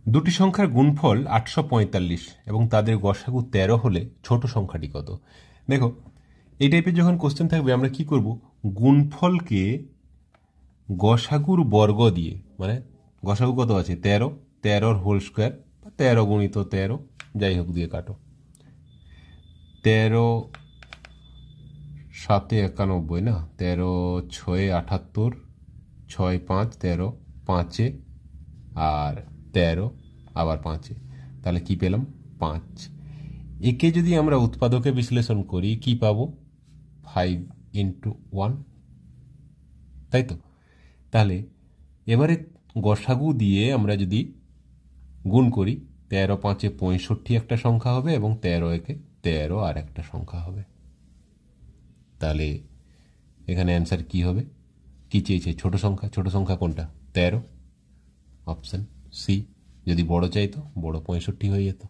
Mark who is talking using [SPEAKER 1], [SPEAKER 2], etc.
[SPEAKER 1] দুটি সংখ্যার গুণফল 845 এবং তাদের গসাগু 13 হলে ছোট সংখ্যাটি কত? দেখো, এই টাইপের যখন কোশ্চেন থাকবে আমরা কি করব, গুণফলকে গসাগুর বর্গ দিয়ে, মানে গসাগু কত আছে 13, 13 হোল স্কোয়ার বা 13 গুণিত 13 যাই হোক দিয়ে কাটো। 13 7 91 না, 13 6 78, 6 5 13, 5 আর 13 আবার 5, তাহলে কি পেলাম 5। একে যদি আমরা উৎপাদকে বিশ্লেষণ করি কি পাবো, 5 × 1, তাই তো। তাহলে এবারে গসাগু দিয়ে আমরা যদি গুণ করি, 13 5 65 একটা সংখ্যা হবে এবং 13 1 13 আর একটা সংখ্যা হবে। তাহলে এখানে অ্যান্সার কি হবে, কি চেয়েছে, ছোট সংখ্যা। ছোট সংখ্যা কোনটা, 13, অপশন সি। যদি বড় চাইতো বড় 65 হয়ে যেত।